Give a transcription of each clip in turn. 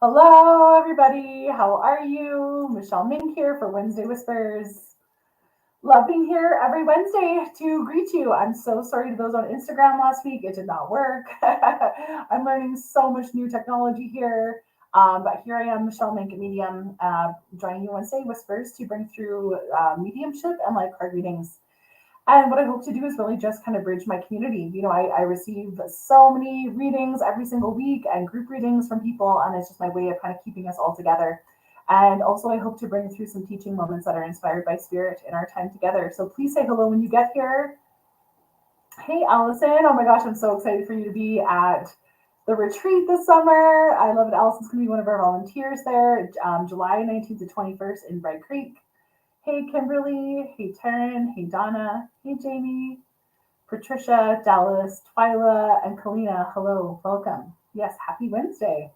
Hello, everybody. How are you? Michelle Mink here for Wednesday Whispers. Love being here every Wednesday to greet you. I'm so sorry to those on Instagram last week. It did not work. I'm learning so much new technology here. But here I am, Michelle Mink at Medium, joining you Wednesday Whispers to bring through mediumship and life card readings. And what I hope to do is really just kind of bridge my community. I receive so many readings every single week and group readings from people, and it's just my way of kind of keeping us all together. And also, I hope to bring through some teaching moments that are inspired by spirit in our time together. So please say hello when you get here. Hey, Allison. Oh my gosh, I'm so excited for you to be at the retreat this summer. I love it. Allison's going to be one of our volunteers there, July 19th to 21st in Bright Creek. Hey, Kimberly. Hey, Taryn. Hey, Donna. Hey, Jamie. Patricia, Dallas, Twyla, and Kalina. Hello, welcome. Yes, happy Wednesday.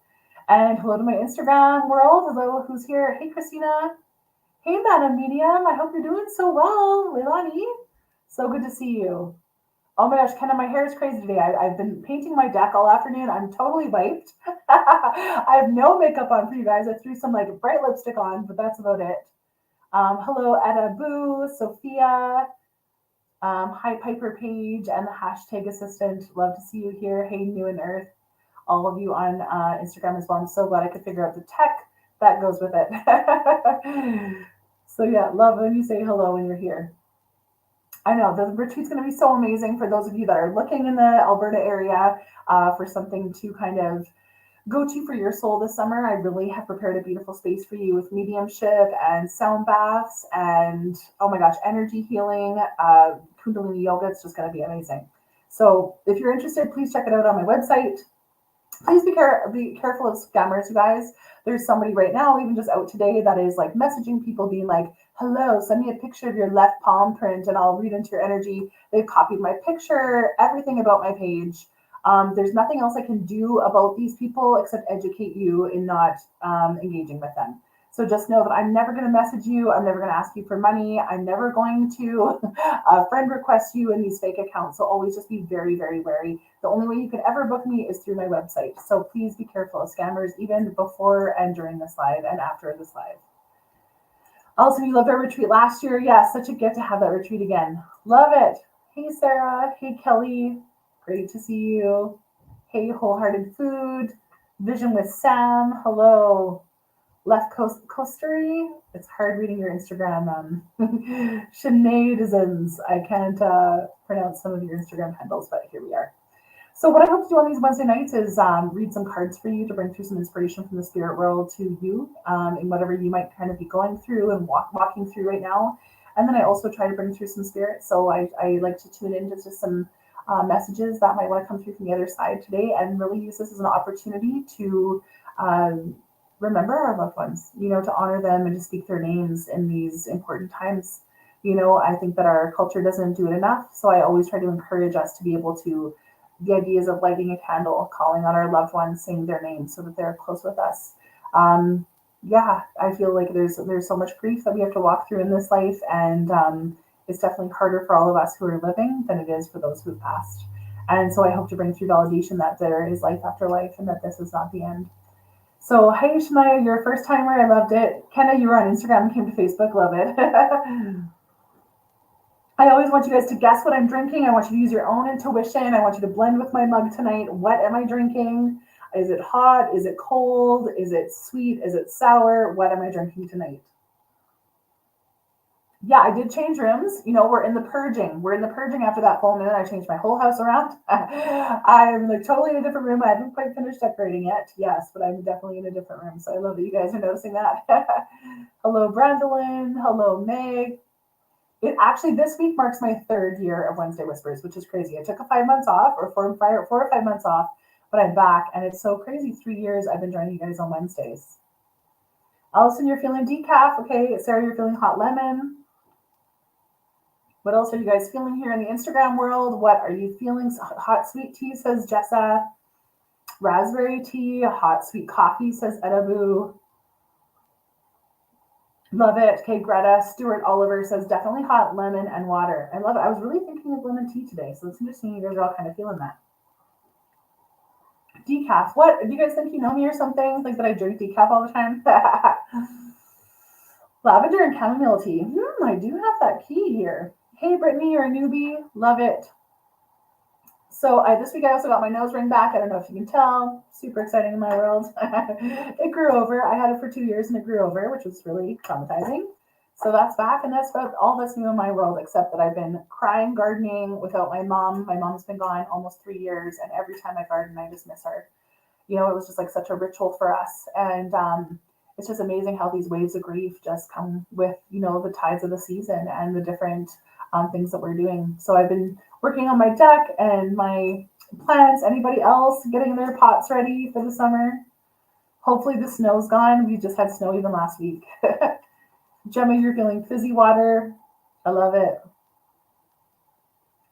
And hello to my Instagram world. Hello, who's here? Hey, Christina. Hey, Madam Medium. I hope you're doing so well. Leilani, so good to see you. Oh my gosh, Kenna, my hair is crazy today. I've been painting my deck all afternoon. I'm totally wiped. I have no makeup on for you guys. I threw some like bright lipstick on, but that's about it. Hello, Etta Boo, Sophia, hi, Piper Page, and the hashtag assistant. Love to see you here. Hey, New and Earth, all of you on Instagram as well. I'm so glad I could figure out the tech that goes with it. So yeah, love when you say hello when you're here. I know the retreat's going to be so amazing for those of you that are looking in the Alberta area for something to kind of go to for your soul this summer. I really have prepared a beautiful space for you with mediumship and sound baths and, oh my gosh, energy healing, Kundalini yoga. It's just going to be amazing. So if you're interested, please check it out on my website. Please be careful of scammers, you guys. There's somebody right now, even just out today, that is like messaging people being like, hello, send me a picture of your left palm print and I'll read into your energy. They've copied my picture, everything about my page. There's nothing else I can do about these people except educate you in not engaging with them. So just know that I'm never going to message you. I'm never going to ask you for money. I'm never going to friend request you in these fake accounts. So always just be very, very wary. The only way you could ever book me is through my website. So please be careful of scammers, even before and during this live and after this live. Also, you loved our retreat last year. Yeah, such a gift to have that retreat again. Love it. Hey, Sarah. Hey, Kelly. Great to see you. Hey, Wholehearted Food. Vision with Sam. Hello. Left Coast Coastery. It's hard reading your Instagram. Sineadisms. I can't pronounce some of your Instagram handles, but here we are. So what I hope to do on these Wednesday nights is read some cards for you to bring through some inspiration from the spirit world to you in whatever you might kind of be going through and walking through right now. And then I also try to bring through some spirit. So I like to tune into just some messages that might want to come through from the other side today and really use this as an opportunity to remember our loved ones, to honor them and to speak their names in these important times. I think that our culture doesn't do it enough. So I always try to encourage us to be able to the ideas of lighting a candle, calling on our loved ones, saying their names so that they're close with us. Yeah, I feel like there's so much grief that we have to walk through in this life, and it's definitely harder for all of us who are living than it is for those who've passed. And so I hope to bring through validation that there is life after life and that this is not the end. So, hey, Shania, you're a first timer. I loved it. Kenna, you were on Instagram and came to Facebook. Love it. I always want you guys to guess what I'm drinking. I want you to use your own intuition. I want you to blend with my mug tonight. What am I drinking? Is it hot? Is it cold? Is it sweet? Is it sour? What am I drinking tonight? Yeah, I did change rooms. We're in the purging. We're in the purging after that full moon. I changed my whole house around. I'm like totally in a different room. I haven't quite finished decorating yet. Yes, but I'm definitely in a different room. So I love that you guys are noticing that. Hello, Brandolyn. Hello, Meg. It actually, this week marks my 3rd year of Wednesday Whispers, which is crazy. I took a 5 months off, or 4 or 5 months off, but I'm back, and it's so crazy. 3 years I've been joining you guys on Wednesdays. Allison, you're feeling decaf. Okay, Sarah, you're feeling hot lemon. What else are you guys feeling here in the Instagram world? What are you feeling? Hot sweet tea, says Jessa. Raspberry tea. Hot sweet coffee, says Edabu. Love it. Okay, Greta Stewart Oliver says definitely hot lemon and water. I love it. I was really thinking of lemon tea today, so it's interesting you guys are all kind of feeling that. Decaf. What? Do you guys think you know me or something? Like that I drink decaf all the time? Lavender and chamomile tea. I do have that key here. Hey, Brittany, you're a newbie. Love it. So this week I also got my nose ring back. I don't know if you can tell. Super exciting in my world. It grew over. I had it for 2 years and it grew over, which was really traumatizing. So that's back, and that's about all that's new in my world, except that I've been crying gardening without my mom. My mom's been gone almost 3 years, and every time I garden, I just miss her. It was just like such a ritual for us. And it's just amazing how these waves of grief just come with, the tides of the season and the different things that we're doing. So I've been working on my deck and my plants. Anybody else getting their pots ready for the summer? Hopefully the snow's gone. We just had snow even last week. Gemma, you're feeling fizzy water. I love it.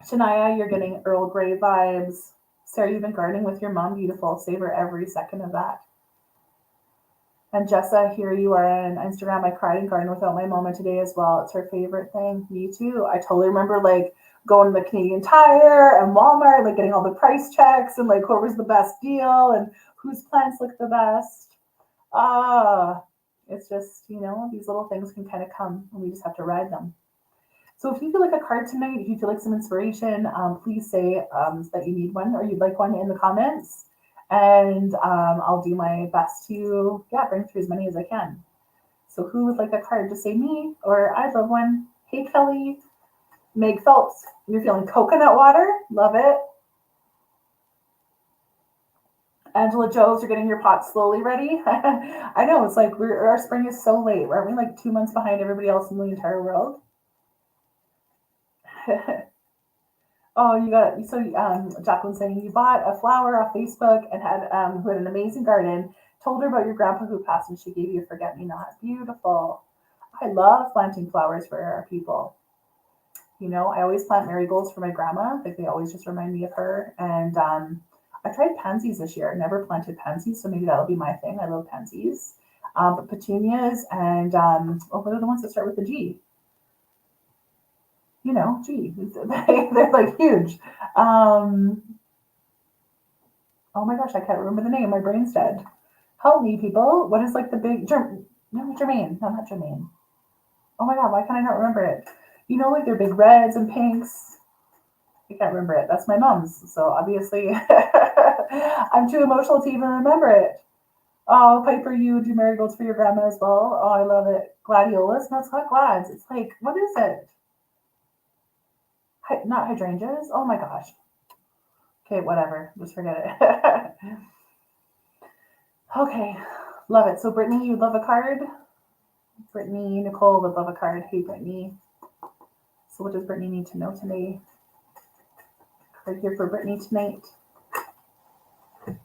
Shania, you're getting Earl Grey vibes. Sarah, you've been gardening with your mom. Beautiful. Savor every second of that. And Jessa, here you are on Instagram. I cried and gardened without my mama today as well. It's her favorite thing. Me too. I totally remember going to the Canadian Tire and Walmart, getting all the price checks and what was the best deal and whose plants look the best. It's just, these little things can kind of come and we just have to ride them. So if you feel like a card tonight, if you feel like some inspiration, please say that you need one or you'd like one in the comments. And I'll do my best to, bring through as many as I can. So who would like a card? Just say me or I'd love one. Hey, Kelly. Meg Phelps, you're feeling coconut water. Love it. Angela Joes, you're getting your pot slowly ready. I know, it's like our spring is so late. Aren't we 2 months behind everybody else in the entire world? Oh, you got it. So Jacqueline saying you bought a flower off Facebook and who had an amazing garden. Told her about your grandpa who passed and she gave you a forget-me-not. Beautiful. I love planting flowers for our people. I always plant marigolds for my grandma. They always just remind me of her. And I tried pansies this year. I never planted pansies, so maybe that'll be my thing. I love pansies. But petunias and what are the ones that start with a G? G. They're huge. Oh my gosh, I can't remember the name. My brain's dead. Help me, people. What is the big Germaine? No, not Germaine. Oh my god, why can't I not remember it? They're big reds and pinks. I can't remember it. That's my mom's. So obviously I'm too emotional to even remember it. Oh, Piper, you do marigolds for your grandma as well. Oh, I love it. Gladiolas? No, it's not glads. It's what is it? Not hydrangeas? Oh my gosh. Okay, whatever. Just forget it. Okay, love it. So Brittany, you'd love a card? Brittany, Nicole would love a card. Hey, Brittany. So what does Brittany need to know today? Card here for Brittany tonight.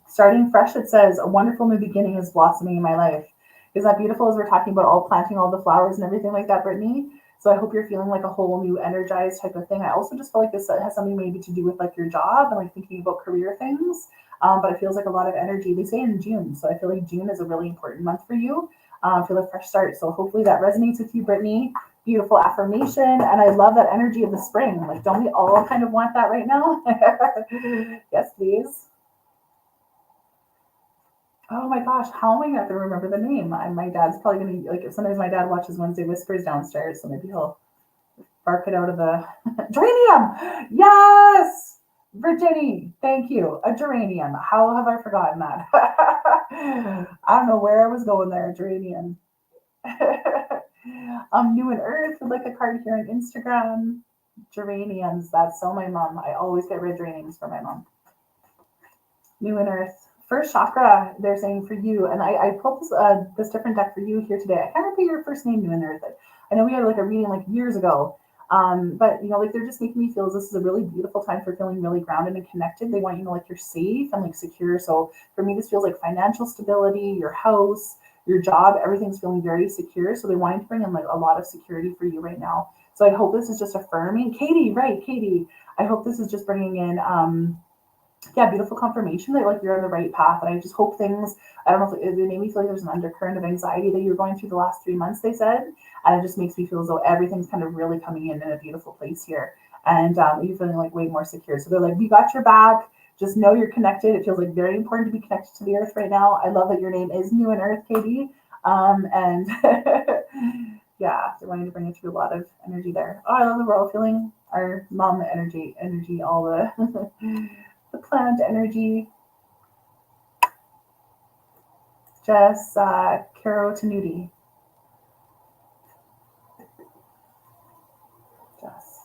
Starting fresh, it says, a wonderful new beginning is blossoming in my life. Isn't that beautiful as we're talking about planting all the flowers and everything like that, Brittany? So I hope you're feeling a whole new energized type of thing. I also just feel like this has something maybe to do with your job and thinking about career things. But it feels like a lot of energy. They say in June. So I feel like June is a really important month for you. Feel a fresh start. So hopefully that resonates with you, Brittany. Beautiful affirmation. And I love that energy of the spring. Don't we all kind of want that right now? Yes, please. Oh my gosh, how am I not going to remember the name? My dad's probably going to, sometimes my dad watches Wednesday Whispers downstairs, so maybe he'll bark it out of the geranium. Yes, Virginie, thank you. A geranium. How have I forgotten that? I don't know where I was going there. Geranium. New and Earth would like a card here on Instagram. Geraniums. That's so my mom. I always get red geraniums for my mom. New and Earth. First chakra, they're saying for you, and I pulled this different deck for you here today. I can't remember your first name, New and Earth. I know we had a reading years ago, but they're just making me feel this is a really beautiful time for feeling really grounded and connected. They want you to know you're safe and secure. So for me, this feels like financial stability, your house, your job, everything's feeling very secure. So they want to bring in a lot of security for you right now. So I hope this is just affirming. Katie, right, Katie. I hope this is just bringing in beautiful confirmation that you're on the right path. And I just hope things, I don't know if it made me feel like there's an undercurrent of anxiety that you're going through the last 3 months, they said. And it just makes me feel as though everything's kind of really coming in a beautiful place here. And you're feeling way more secure. So they're we got your back. Just know you're connected. It feels like very important to be connected to the earth right now. I love that your name is New in Earth, Katie. And yeah, they're wanting to bring you through a lot of energy there. Oh, I love the we're all feeling our mom energy, all the the plant energy. Jess, Caro Tanuti. Jess.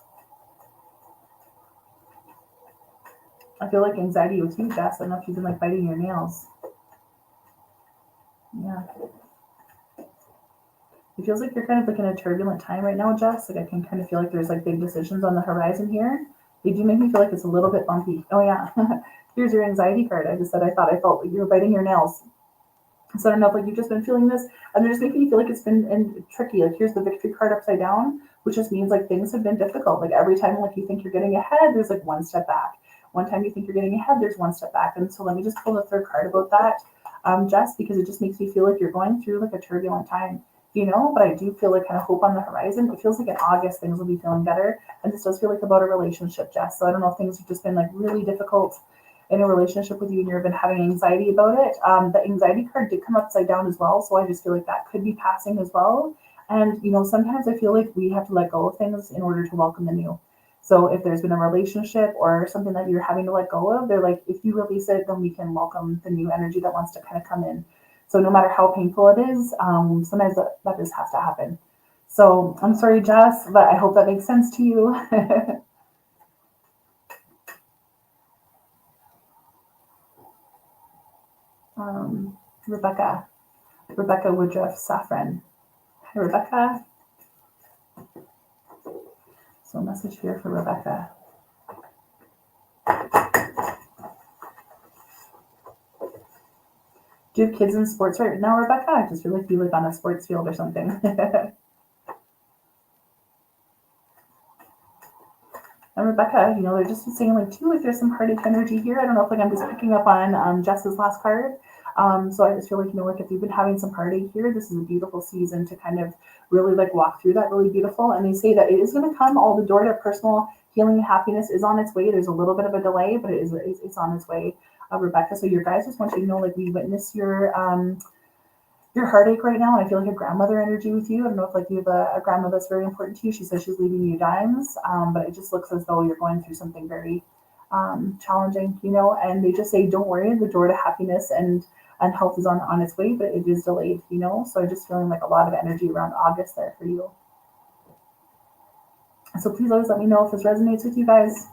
I feel like anxiety with you, Jess. I don't know if you've been like biting your nails. Yeah. It feels like you're kind of like in a turbulent time right now, Jess. Like I can kind of feel like there's like big decisions on the horizon here. They do make me feel like it's a little bit bumpy. Oh yeah. Here's your anxiety card. I just said I felt like you were biting your nails. So I don't know if like you've just been feeling this, and they're just making you feel like it's been tricky. Like here's the victory card upside down, which just means like things have been difficult. Like every time like you think you're getting ahead, there's like one step back. One time you think you're getting ahead, there's one step back. And so let me just pull the third card about that, Jess, because it just makes me feel like you're going through like a turbulent time, but I do feel like kind of hope on the horizon. It feels like in August things will be feeling better. And this does feel like about a relationship, Jess. So I don't know if things have just been like really difficult in a relationship with you and you've been having anxiety about it. The anxiety card did come upside down as well. So I just feel like that could be passing as well. And, sometimes I feel like we have to let go of things in order to welcome the new. So if there's been a relationship or something that you're having to let go of, they're like, if you release it, then we can welcome the new energy that wants to kind of come in. So no matter how painful it is, sometimes that just has to happen. So I'm sorry, Jess, but I hope that makes sense to you. Rebecca Woodruff Safran. Hi, Rebecca. So a message here for Rebecca. Do you have kids in sports right now, Rebecca? I just feel like you live on a sports field or something. And Rebecca, they're just saying like too, like there's some heartache energy here. I don't know if like I'm just picking up on Jess's last card. So I just feel like, like if you've been having some heartache here, this is a beautiful season to kind of really like walk through that really beautiful. And they say that it is going to come, all the door to personal healing and happiness is on its way. There's a little bit of a delay, but it's on its way, Rebecca. So your guys just want you to know, like we witness your heartache right now. And I feel like a grandmother energy with you. I don't know if like you have a grandmother that's very important to you. She says she's leaving you dimes, but it just looks as though you're going through something very challenging, and they just say, don't worry, the door to happiness and health is on its way, but it is delayed, so I'm just feeling like a lot of energy around August there for you. So please always let me know if this resonates with you guys.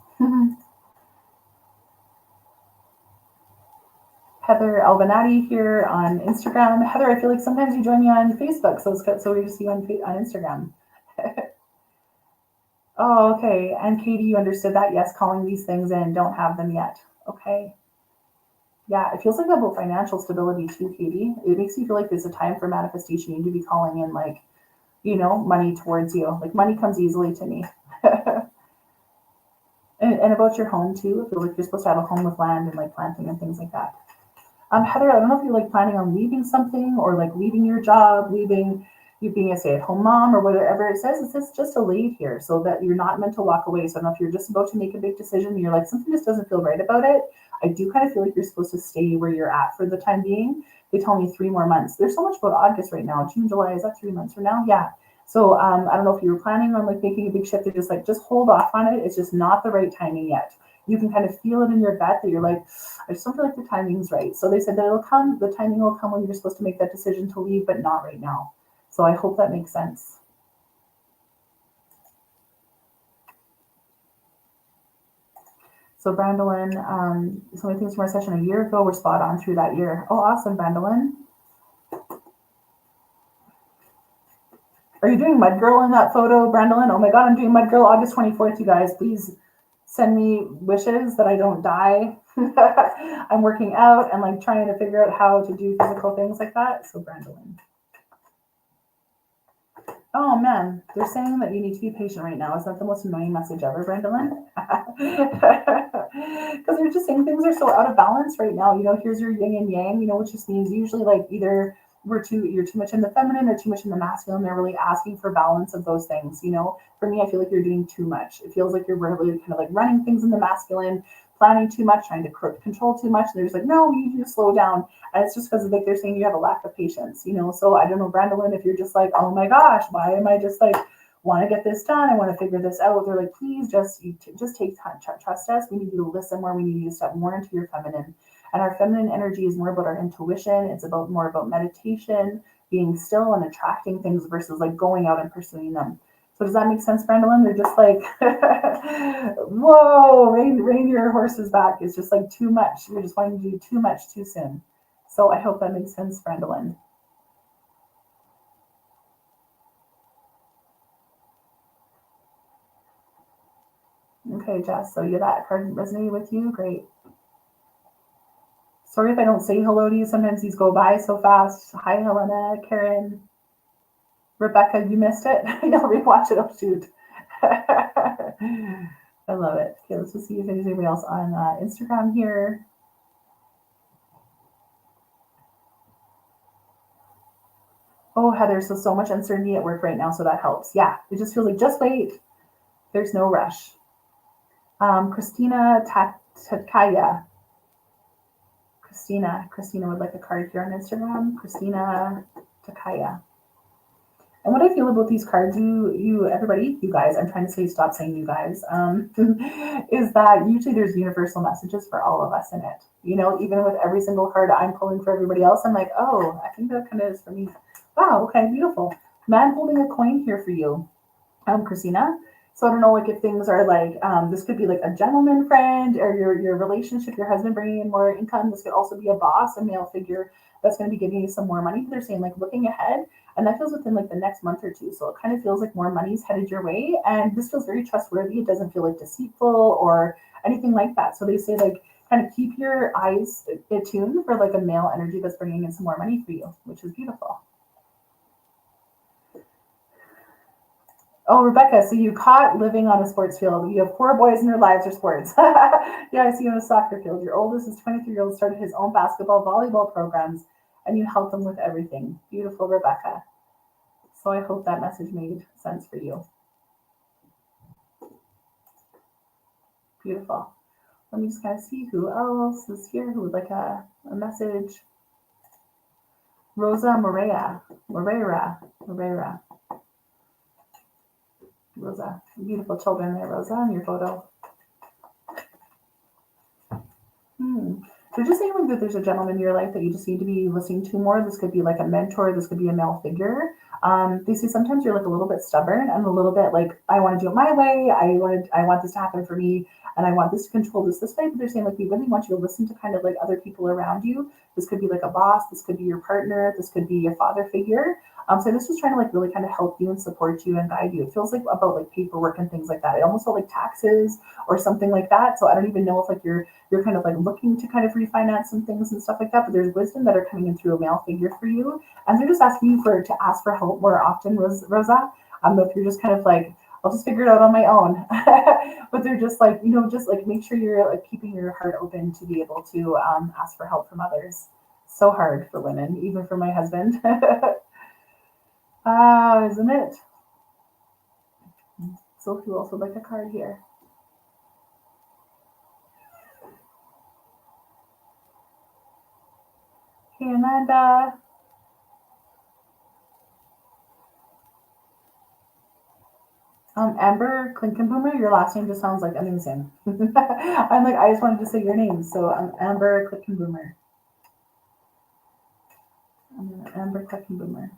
Heather Albanati here on Instagram. Heather, I feel like sometimes you join me on Facebook, so it's so we just see you on Instagram. Oh, okay. And Katie, you understood that? Yes, calling these things in, don't have them yet. Okay. Yeah, it feels like about financial stability too, Katie. It makes you feel like there's a time for manifestation. You need to be calling in like, money towards you. Like money comes easily to me. and about your home too. I feel like you're supposed to have a home with land and like planting and things like that. Heather, I don't know if you're like planning on leaving something or like leaving your job, leaving you being a stay-at-home mom or whatever it says. It says just delayed here so that you're not meant to walk away. So I don't know if you're just about to make a big decision and you're like, something just doesn't feel right about it. I do kind of feel like you're supposed to stay where you're at for the time being. They tell me 3 more months. There's so much about August right now. June, July, is that 3 months from now? Yeah. So I don't know if you were planning on like making a big shift. They're just like, just hold off on it. It's just not the right timing yet. You can kind of feel it in your gut that you're like, I just don't feel like the timing's right. So they said that the timing will come when you're supposed to make that decision to leave, but not right now. So I hope that makes sense. So Brandolyn, some of the things from our session a year ago were spot on through that year. Oh, awesome, Brandolyn. Are you doing Mud Girl in that photo, Brandolyn? Oh my God, I'm doing Mud Girl August 24th, you guys. Please send me wishes that I don't die. I'm working out and like trying to figure out how to do physical things like that. So Brandolyn. Oh man, they're saying that you need to be patient right now. Is that the most annoying message ever, Brandolyn? Because they're just saying things are so out of balance right now. Here's your yin and yang, which just means usually like either you're too much in the feminine or too much in the masculine. They're really asking for balance of those things. For me, I feel like you're doing too much. It feels like you're really kind of like running things in the masculine, planning too much, trying to control too much. And they're just like, no, you need to slow down. And it's just because like they're saying you have a lack of patience, you know. So I don't know, Brandolyn, if you're just like, oh my gosh, why am I just like want to get this done? I want to figure this out. They're like, please just take time, trust us. We need you to listen more. We need you to step more into your feminine. And our feminine energy is more about our intuition. It's about more about meditation, being still and attracting things versus like going out and pursuing them. So does that make sense, Brandolyn? They're just like, whoa, rein your horse's back. It's just like too much. You're just wanting to do too much too soon. So I hope that makes sense, Brandolyn. Okay, Jess, so yeah, that card resonated with you. Great. Sorry if I don't say hello to you. Sometimes these go by so fast. Hi, Helena, Karen, Rebecca, you missed it. You'll rewatch it. Oh, shoot. I love it. Okay, let's just see if there's anybody else on Instagram here. Oh, Heather, so much uncertainty at work right now, so that helps. Yeah, it just feels like, just wait. There's no rush. Christina Takaya. Christina would like a card here on Instagram. Christina Takaya. And what I feel about these cards, everybody, you guys, I'm trying to say, stop saying you guys, is that usually there's universal messages for all of us in it. You know, even with every single card I'm pulling for everybody else, I'm like, oh, I think that kind of is for me. Wow, okay, beautiful. Man holding a coin here for you, Christina. So I don't know, like if things are like, this could be like a gentleman friend or your relationship, your husband bringing in more income. This could also be a boss, a male figure that's going to be giving you some more money. But they're saying like looking ahead, and that feels within like the next month or two. So it kind of feels like more money's headed your way. And this feels very trustworthy. It doesn't feel like deceitful or anything like that. So they say like kind of keep your eyes attuned for like a male energy that's bringing in some more money for you, which is beautiful. Oh, Rebecca, so you caught living on a sports field. You have 4 boys and their lives are sports. Yeah, I see you on a soccer field. Your oldest is 23-year-old, started his own basketball, volleyball programs, and you helped him with everything. Beautiful, Rebecca. So I hope that message made sense for you. Beautiful. Let me just kind of see who else is here who would like a message. Rosa Moreira. Rosa, beautiful children there, Rosa, in your photo. So just saying that there's a gentleman in your life that you just need to be listening to more. This could be like a mentor. This could be a male figure. They say sometimes you're like a little bit stubborn and a little bit like, I want to do it my way. I want this to happen for me, and I want this to control this way. But they're saying like we really want you to listen to kind of like other people around you. This could be like a boss. This could be your partner. This could be a father figure. So this was trying to like really kind of help you and support you and guide you. It feels like about like paperwork and things like that. It almost felt like taxes or something like that. So I don't even know if like you're kind of like looking to kind of refinance some things and stuff like that. But there's wisdom that are coming in through a male figure for you, and they're just asking you to ask for help more often, Rosa. If you're just kind of like, I'll just figure it out on my own. But they're just like, just like make sure you're like keeping your heart open to be able to ask for help from others. So hard for women, even for my husband. Isn't it? So who else would like a card here? Hey, Amanda. Amber Klinkenboomer, your last name just sounds like amazing. I'm like, I just wanted to say your name. So I'm Amber Klinkenboomer. Amber Klinkenboomer.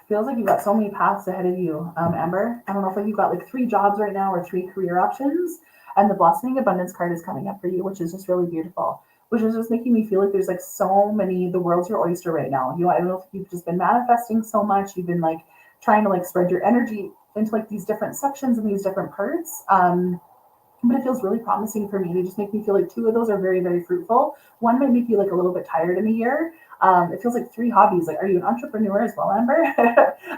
Feels like you've got so many paths ahead of you, Amber. I don't know if you've got like 3 jobs right now or 3 career options, and the blossoming abundance card is coming up for you, which is just really beautiful, which is just making me feel like there's like so many, the world's your oyster right now. I don't know if you've just been manifesting so much, you've been like trying to like spread your energy into like these different sections and these different parts. But it feels really promising for me. They just make me feel like 2 of those are very, very fruitful. One might make you like a little bit tired in a year. It feels like 3 hobbies. Like, are you an entrepreneur as well, Amber?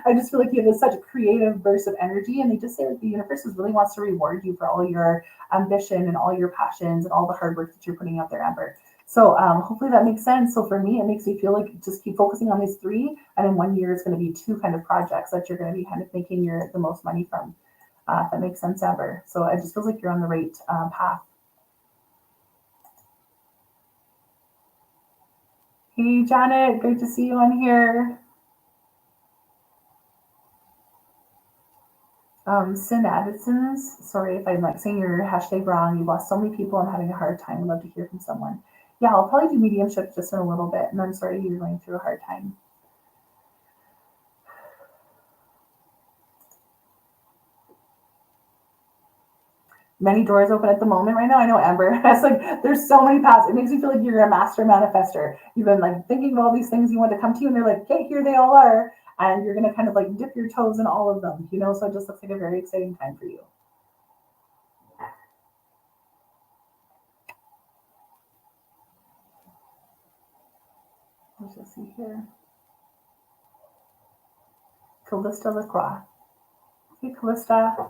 I just feel like you have such a creative burst of energy, and they just say like the universe really wants to reward you for all your ambition and all your passions and all the hard work that you're putting out there, Amber. So hopefully that makes sense. So for me, it makes me feel like just keep focusing on these three, and in 1 year, it's going to be two kind of projects that you're going to be kind of making the most money from. If that makes sense, Amber. So it just feels like you're on the right path. Hey, Janet, great to see you on here. Sin Addison's, sorry if I'm like saying your hashtag wrong. You've lost so many people. I'm having a hard time. I'd love to hear from someone. Yeah, I'll probably do mediumship just in a little bit. And I'm sorry you're going through a hard time. Many doors open at the moment right now. I know, Amber. It's like there's so many paths. It makes me feel like you're a master manifester. You've been like thinking of all these things you want to come to you, and they're like, okay, here they all are. And you're gonna kind of like dip your toes in all of them, So it just looks like a very exciting time for you. Let's just see here. Callista LaCroix. Hey, Callista.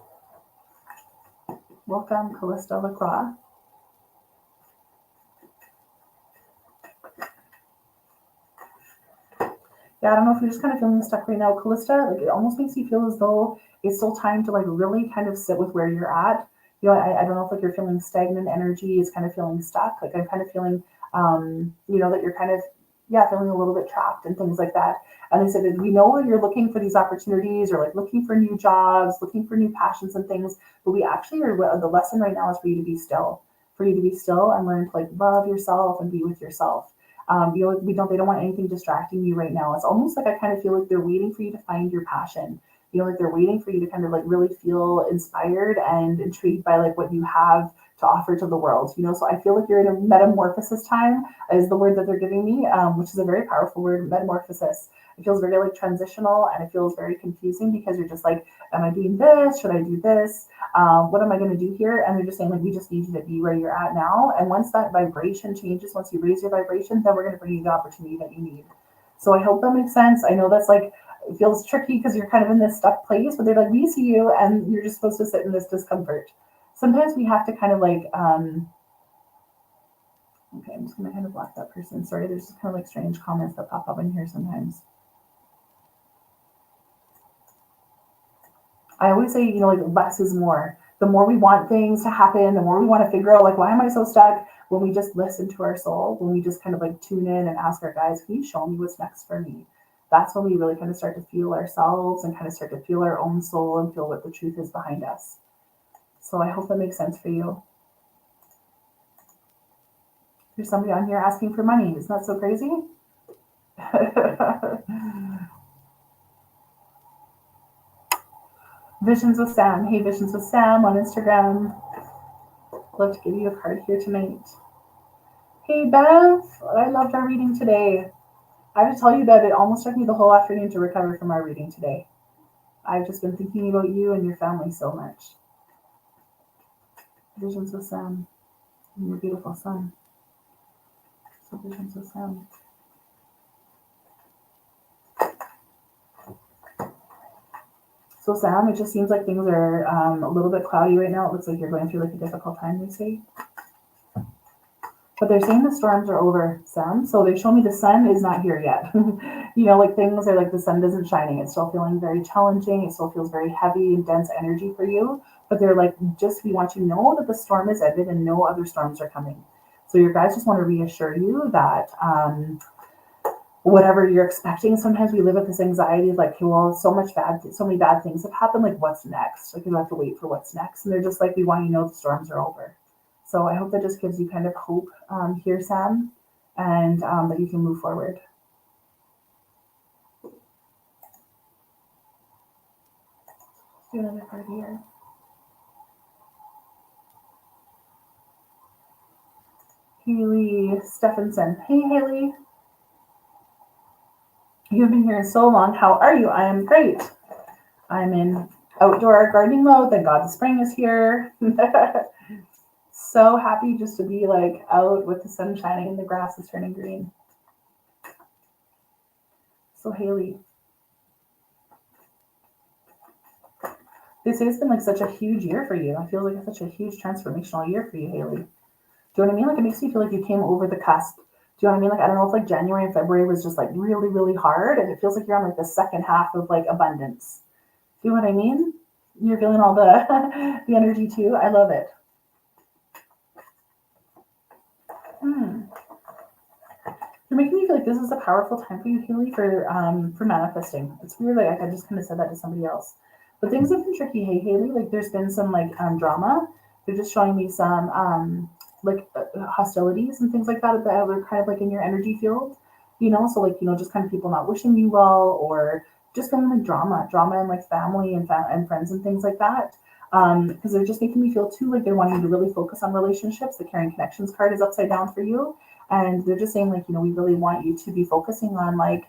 Welcome, Callista LaCroix. Yeah, I don't know if you're just kind of feeling stuck right now, Callista. Like it almost makes you feel as though it's still time to like really kind of sit with where you're at. I don't know if like you're feeling stagnant energy is kind of feeling stuck. Like I'm kind of feeling, that you're kind of, yeah, feeling a little bit trapped and things like that. And they said that we know that you're looking for these opportunities or like looking for new jobs, looking for new passions and things, but we actually are, the lesson right now is for you to be still and learn to like love yourself and be with yourself. They don't want anything distracting you right now. It's almost like I kind of feel like they're waiting for you to find your passion. Like they're waiting for you to kind of like really feel inspired and intrigued by like what you have to offer to the world. So I feel like you're in a metamorphosis time is the word that they're giving me, which is a very powerful word, metamorphosis. It feels very like transitional and it feels very confusing because you're just like, am I doing this? Should I do this? What am I going to do here? And they're just saying like, we just need you to be where you're at now. And once that vibration changes, once you raise your vibration, then we're going to bring you the opportunity that you need. So I hope that makes sense. I know that's like, it feels tricky because you're kind of in this stuck place, but they're like, we see you and you're just supposed to sit in this discomfort. Sometimes we have to kind of like, okay, I'm just going to kind of block that person. Sorry, there's just kind of like strange comments that pop up in here sometimes. I always say, like less is more. The more we want things to happen, the more we want to figure out, like, why am I so stuck? When we just listen to our soul, when we just kind of like tune in and ask our guides, can you show me what's next for me? That's when we really kind of start to feel ourselves and kind of start to feel our own soul and feel what the truth is behind us. So I hope that makes sense for you. There's somebody on here asking for money. Isn't that so crazy? Visions with Sam. Hey, Visions with Sam on Instagram. Love to give you a card here tonight. Hey, Bev. I loved our reading today. I have to tell you that it almost took me the whole afternoon to recover from our reading today. I've just been thinking about you and your family so much. Visions with Sam and your beautiful son. So Visions with Sam. So Sam, it just seems like things are a little bit cloudy right now. It looks like you're going through like a difficult time, they say. But they're saying the storms are over, Sam. So they show me the sun is not here yet. Like things are like the sun isn't shining. It's still feeling very challenging. It still feels very heavy and dense energy for you. But they're like, we want you to know that the storm is ended and no other storms are coming. So your guys just want to reassure you that whatever you're expecting, sometimes we live with this anxiety of like, okay, well, so many bad things have happened. Like, what's next? Like, you have to wait for what's next. And they're just like, we want you to know the storms are over. So I hope that just gives you kind of hope here, Sam, and that you can move forward. Let's do another card here. Haley Stephenson. Hey, Haley. You've been here so long. How are you? I am great. I'm in outdoor gardening mode. Thank God the spring is here. So happy just to be like out with the sun shining and the grass is turning green. So Haley, this has been like such a huge year for you. I feel like it's such a huge transformational year for you, Haley. Do you know what I mean? Like it makes me feel like you came over the cusp. Do you know what I mean? Like I don't know if like January and February was just like really, really hard, and it feels like you're on like the second half of like abundance. Do you know what I mean? You're feeling all the the energy too. I love it. Hmm. You're making me feel like this is a powerful time for you, Haley, for manifesting. It's weird, like I just kind of said that to somebody else. But things have been tricky, hey Haley. Like there's been some like drama. They're just showing me some hostilities and things like that that are kind of like in your energy field. So like just kind of people not wishing you well, or just kind of like drama in like family and friends and things like that. Because they're just making me feel too like they're wanting you to really focus on relationships. The Caring Connections card is upside down for you, and they're just saying like we really want you to be focusing on like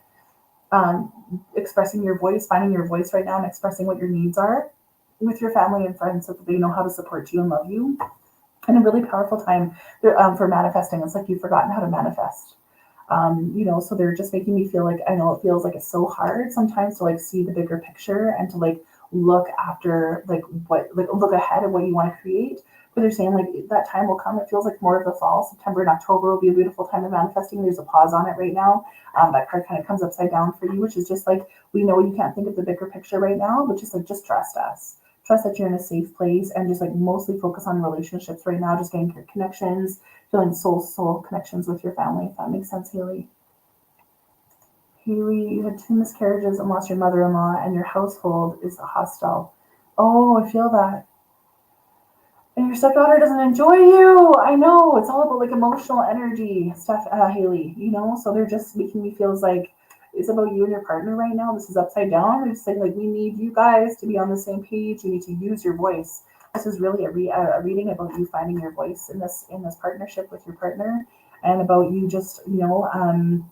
um, expressing your voice, finding your voice right now, and expressing what your needs are with your family and friends, so that they know how to support you and love you. And a really powerful time for manifesting. It's like you've forgotten how to manifest. So they're just making me feel like, I know it feels like it's so hard sometimes to like see the bigger picture and to like look after like what, like look ahead at what you want to create. But they're saying like that time will come. It feels like more of the fall. September and October will be a beautiful time of manifesting. There's a pause on it right now. That card kind of comes upside down for you, which is just like, we know you can't think of the bigger picture right now, but just like, just trust us. Trust that you're in a safe place, and just like mostly focus on relationships right now, just getting connections, feeling soul connections with your family, if that makes sense, Haley. Haley, you had 2 miscarriages and lost your mother-in-law, and your household is hostile. Oh, I feel that. And your stepdaughter doesn't enjoy you. I know. It's all about like emotional energy stuff, Haley. So they're just making me feel like it's about you and your partner right now. This is upside down. They're just saying like, we need you guys to be on the same page. You need to use your voice. This is really a reading about you finding your voice in this partnership with your partner, and about you just doing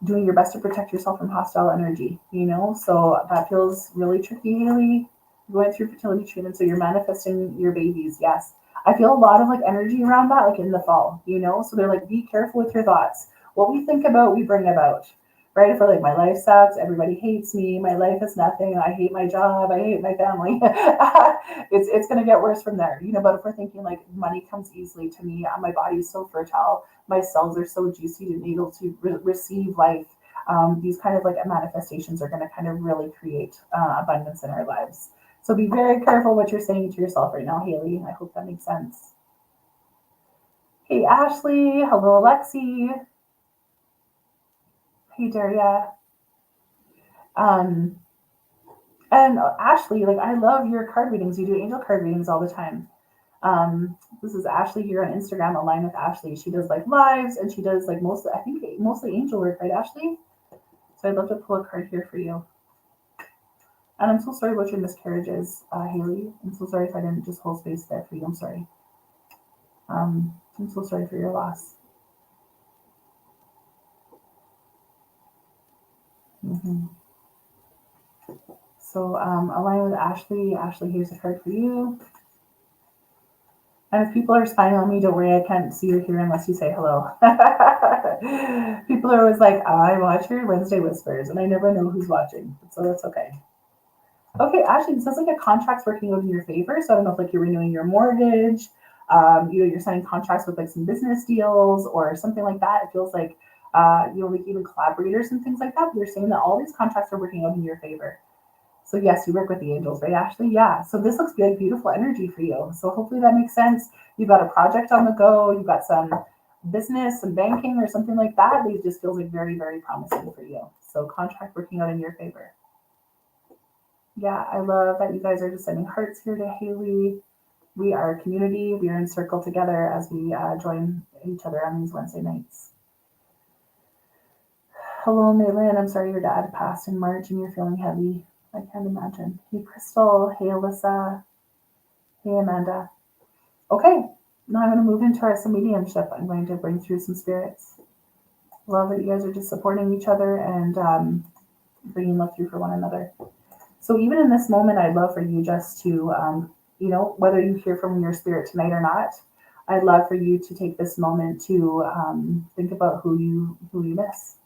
your best to protect yourself from hostile energy. So that feels really tricky, Haley. Going through fertility treatment, so you're manifesting your babies. Yes, I feel a lot of like energy around that, like in the fall. So they're like, be careful with your thoughts. What we think about, we bring about. Right? If we're like, my life sucks, everybody hates me, my life is nothing, I hate my job, I hate my family, it's gonna get worse from there. But if we're thinking like, money comes easily to me, my body is so fertile, my cells are so juicy and able to receive life. These kind of like manifestations are going to kind of really create abundance in our lives. So be very careful what you're saying to yourself right now, Haley. I hope that makes sense. Hey, Ashley. Hello, Alexi. Hey, Daria. Um, and Ashley, like I love your card readings. You do angel card readings all the time. This is Ashley here on Instagram, aligned with Ashley. She does like lives, and she does like mostly angel work, right, Ashley? So I'd love to pull a card here for you. And I'm so sorry about your miscarriages, Haley. I'm so sorry if I didn't just hold space there for you. I'm sorry. I'm so sorry for your loss. Mm-hmm. So align with Ashley. Ashley, here's a card for you. And if people are spying on me, don't worry, I can't see or hear unless you say hello. People are always like, I watch your Wednesday Whispers, and I never know who's watching. So that's okay. Okay, Ashley, it sounds like a contract's working out in your favor. So I don't know if like you're renewing your mortgage, you're signing contracts with like some business deals or something like that. It feels like like even collaborators and things like that. But you're saying that all these contracts are working out in your favor. So yes, you work with the angels, right, Ashley? Yeah. So this looks good, beautiful energy for you. So hopefully that makes sense. You've got a project on the go. You've got some business, some banking, or something like that. It just feels like very, very promising for you. So contract working out in your favor. Yeah, I love that you guys are just sending hearts here to Haley. We are a community. We are in circle together as we join each other on these Wednesday nights. Hello, Maylin. I'm sorry your dad passed in March and you're feeling heavy. I can't imagine. Hey, Crystal. Hey, Alyssa. Hey, Amanda. Okay, now I'm going to move into some mediumship. I'm going to bring through some spirits. Love that you guys are just supporting each other and bringing love through for one another. So even in this moment, I'd love for you just to, whether you hear from your spirit tonight or not, I'd love for you to take this moment to think about who you miss.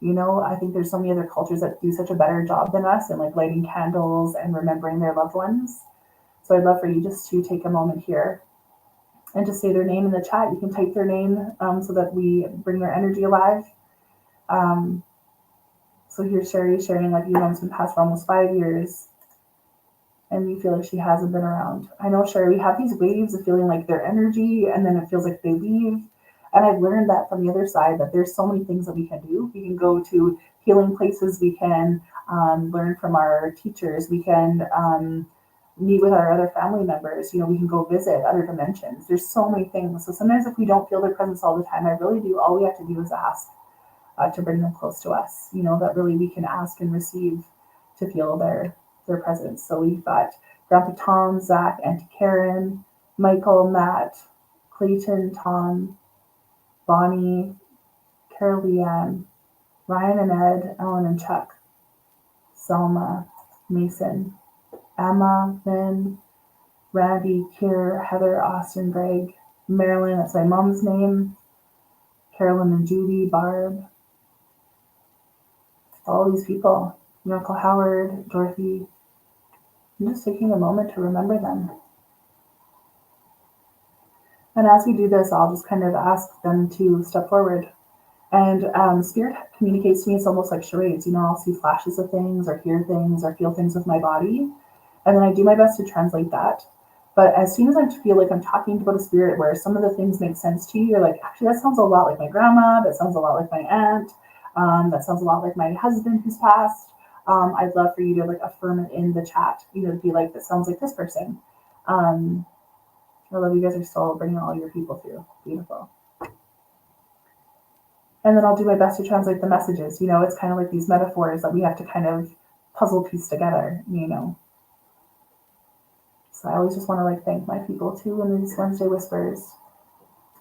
I think there's so many other cultures that do such a better job than us in like lighting candles and remembering their loved ones. So I'd love for you just to take a moment here and just say their name in the chat. You can type their name so that we bring their energy alive. So here's Sherry sharing, like, you know, it's been past for almost 5 years, and you feel like she hasn't been around. I know, Sherry, we have these waves of feeling like their energy, and then it feels like they leave. And I've learned that from the other side, that there's so many things that we can do. We can go to healing places. We can learn from our teachers. We can meet with our other family members. You know, we can go visit other dimensions. There's so many things. So sometimes if we don't feel their presence all the time, I really do. All we have to do is ask to bring them close to us. You know, that really we can ask and receive to feel their presence. So we've got Grandpa Tom, Zach, Auntie Karen, Michael, Matt, Clayton, Tom, Bonnie, Carol Leanne, Ryan and Ed, Ellen and Chuck, Selma, Mason, Emma, Lynn, Randy, Kier, Heather, Austin, Greg, Marilyn, that's my mom's name, Carolyn and Judy, Barb, all these people, Uncle Howard, Dorothy. I'm just taking a moment to remember them. And as we do this, I'll just kind of ask them to step forward. And Spirit communicates to me, it's almost like charades. You know, I'll see flashes of things or hear things or feel things with my body. And then I do my best to translate that. But as soon as I feel like I'm talking about a spirit where some of the things make sense to you, you're like, actually, that sounds a lot like my grandma. That sounds a lot like my aunt. That sounds a lot like my husband who's passed. I'd love for you to like affirm it in the chat. You know, to be like, that sounds like this person. I love you guys are still bringing all your people through. Beautiful. And then I'll do my best to translate the messages. You know, it's kind of like these metaphors that we have to kind of puzzle piece together, you know. So I always just want to like thank my people too in these Wednesday Whispers.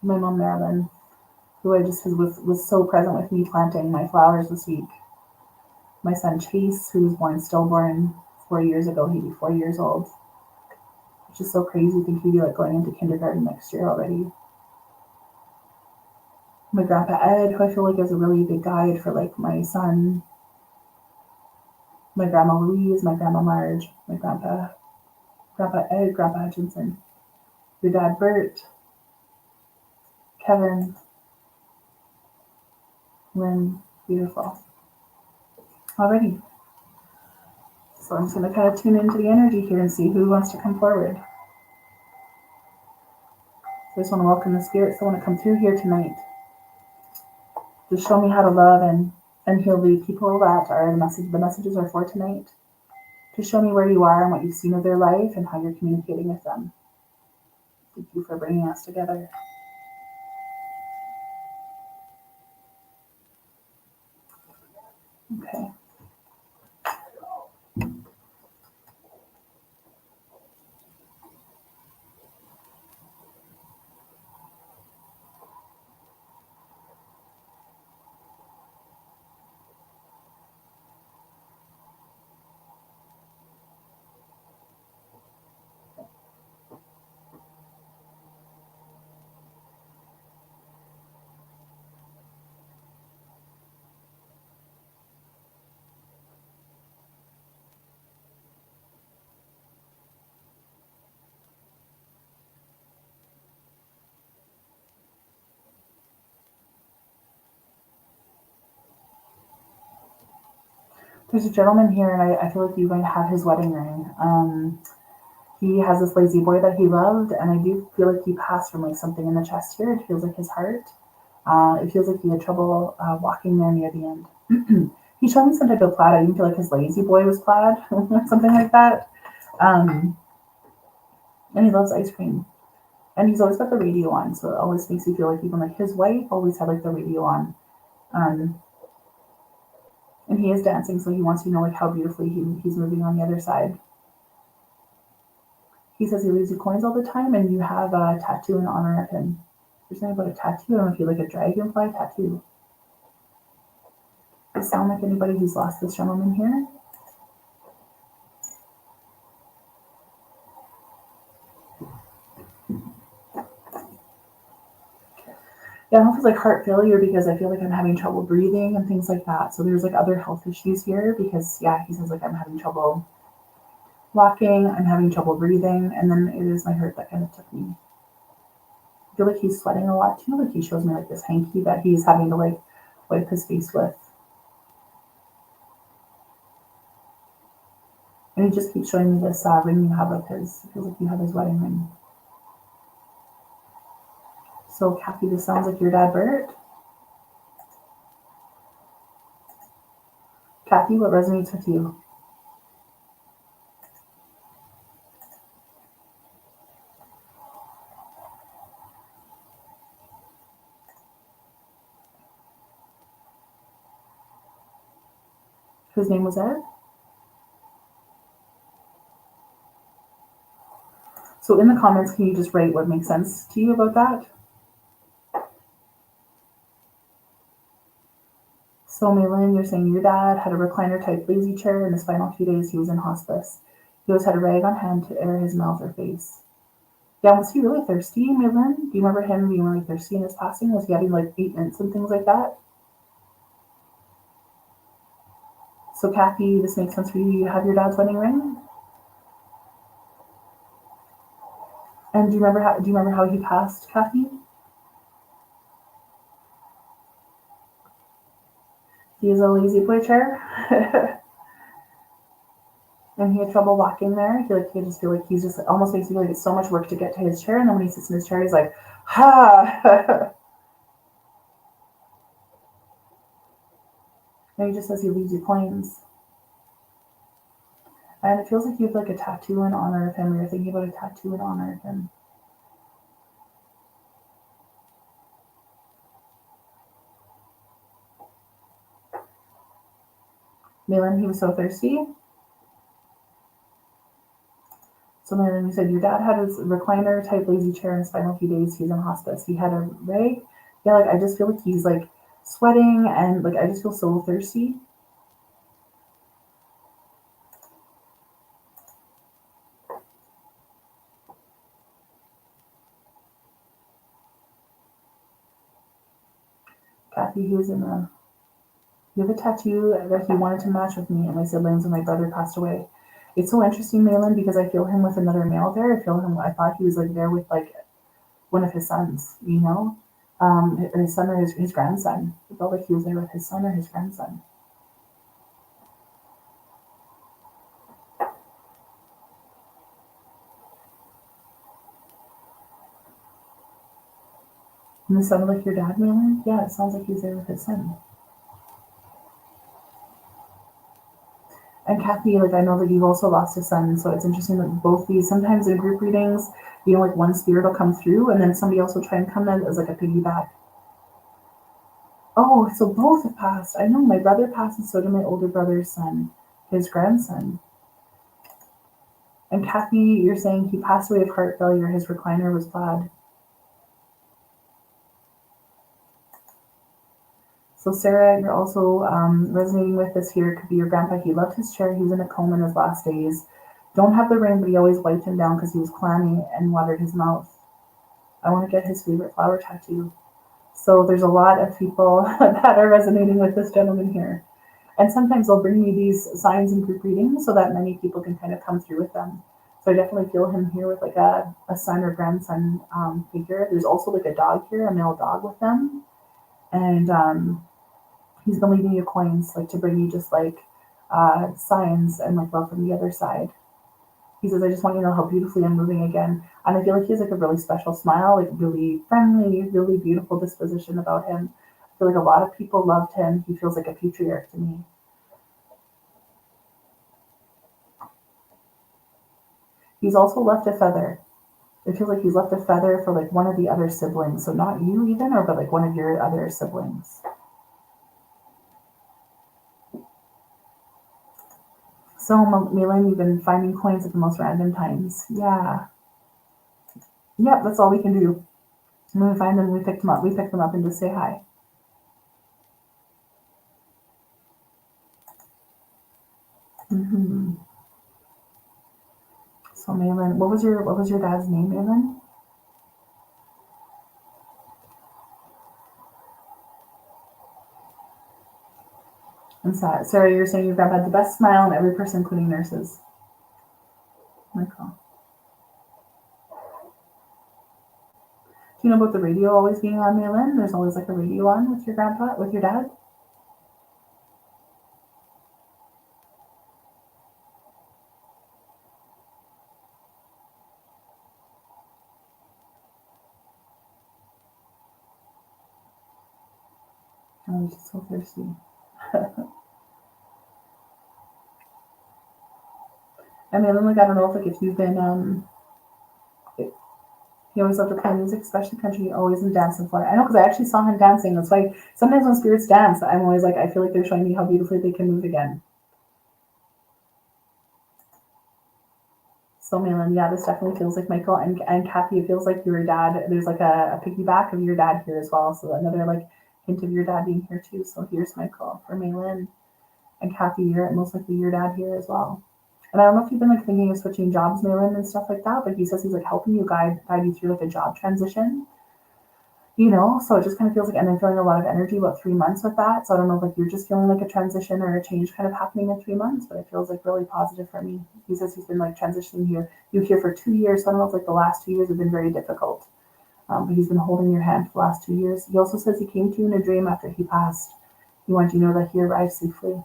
My mom Marilyn, who I just was so present with me planting my flowers this week. My son Chase, who was born stillborn 4 years ago, he'd be 4 years old. Which is so crazy. I think he'd be like going into kindergarten next year already. My grandpa Ed, who I feel like is a really big guide for like my son. My grandma Louise, my grandma Marge, my grandpa Ed, Grandpa Hutchinson, your dad Bert, Kevin, Lynn, beautiful. Alrighty. So I'm just going to kind of tune into the energy here and see who wants to come forward. So I just want to welcome the spirits that want to come through here tonight. Just show me how to love and heal the people that are the messages are for tonight. Just show me where you are and what you've seen of their life and how you're communicating with them. Thank you for bringing us together. Okay. There's a gentleman here, and I feel like you might have his wedding ring. He has this lazy boy that he loved, and I do feel like he passed from like something in the chest here. It feels like his heart. It feels like he had trouble walking there near the end. He showed me some type of plaid. I didn't feel like his lazy boy was plaid, something like that. And he loves ice cream. And he's always got the radio on, so it always makes you feel like even like his wife always had like the radio on. And he is dancing, so he wants you to know like how beautifully he's moving on the other side. He says he leaves you coins all the time, and you have a tattoo in honor of him. There's something about a tattoo. I don't know if you like a dragonfly tattoo. Does it sound like anybody who's lost this gentleman here? Yeah, I don't know if it's like heart failure because I feel like I'm having trouble breathing and things like that. So there's like other health issues here because, yeah, he says like I'm having trouble walking, I'm having trouble breathing, and then it is my heart that kind of took me. I feel like he's sweating a lot too. Like he shows me like this hanky that he's having to like wipe his face with. And he just keeps showing me this ring you have with his. It feels like you have his wedding ring. So Kathy, this sounds like your dad, Bert. Kathy, what resonates with you? His name was Ed? So in the comments, can you just write what makes sense to you about that? So Maylin, you're saying your dad had a recliner type lazy chair. In his final few days, he was in hospice. He always had a rag on hand to air his mouth or face. Yeah, was he really thirsty, Maylin? Do you remember him being really thirsty in his passing? Was he having like 8 minutes and things like that? So Kathy, this makes sense for you. You have your dad's wedding ring? And do you remember how he passed, Kathy? He is a lazy boy chair. And he had trouble walking there. He just feel like he's just almost makes me feel like it's so much work to get to his chair, and then when he sits in his chair, he's like, ha. And he just says he leaves you coins. And it feels like you have like a tattoo in honor of him, or you're thinking about a tattoo in honor of him. Malin, he was so thirsty. So then you said your dad had his recliner type lazy chair in his final few days. He's in hospice. He had a rag. Yeah, like I just feel like he's like sweating and like I just feel so thirsty. Kathy, he was in the you have a tattoo that he wanted to match with me and my siblings when my brother passed away. It's so interesting, Malin, because I feel him with another male there. I thought he was like there with like one of his sons, you know? His son or his grandson. It felt like he was there with his son or his grandson. And this sounded like your dad, Malin? Yeah, it sounds like he's there with his son. And Kathy, like I know that you've also lost a son, so it's interesting that both these sometimes in group readings, like one spirit will come through and then somebody else will try and come in as like a piggyback. Oh, so both have passed. I know my brother passed and so did my older brother's son, his grandson. And Kathy, you're saying he passed away of heart failure, his recliner was plaid. So Sarah, you're also resonating with this here. It could be your grandpa. He loved his chair. He was in a coma in his last days. Don't have the ring, but he always wiped him down because he was clammy and watered his mouth. I want to get his favorite flower tattoo. So there's a lot of people that are resonating with this gentleman here. And sometimes they'll bring me these signs in group readings so that many people can kind of come through with them. So I definitely feel him here with like a son or grandson figure. There's also like a dog here, a male dog with them. And he's been leaving you coins like to bring you just like signs and like love from the other side. He says, I just want you to know how beautifully I'm moving again. And I feel like he has like a really special smile, like really friendly, really beautiful disposition about him. I feel like a lot of people loved him. He feels like a patriarch to me. He's also left a feather. It feels like he's left a feather for like one of the other siblings. So not you even, or but like one of your other siblings. So Malin, you've been finding coins at the most random times. Yeah. Yep, that's all we can do. When we find them, we pick them up. We pick them up and just say hi. Mm-hmm. So Malin, what was your dad's name, Malin? And Sarah, you're saying your grandpa had the best smile, and every person, including nurses. Oh my God. You know about the radio always being on, Malin? There's always like a radio on with your grandpa, with your dad. Oh, he's just so thirsty. I mean, like I don't know if you've been he always loved to play music, especially country, always in dancing for it. I know because I actually saw him dancing. That's why sometimes when spirits dance, I'm always like, I feel like they're showing me how beautifully they can move again. So Malin, yeah, this definitely feels like Michael and Kathy. It feels like your dad. There's like a piggyback of your dad here as well. So another like hint of your dad being here too. So here's Michael for Malin and Kathy. You're most likely your dad here as well. And I don't know if you've been like thinking of switching jobs, Malin, and stuff like that. But he says he's like helping you guide you through like a job transition. So it just kind of feels like, and I'm feeling a lot of energy about 3 months with that. So I don't know if like you're just feeling like a transition or a change kind of happening in 3 months, but it feels like really positive for me. He says he's been like transitioning you here for 2 years. So I don't know if like the last 2 years have been very difficult. But he's been holding your hand for the last 2 years. He also says he came to you in a dream after he passed. He wanted you to know that he arrived safely.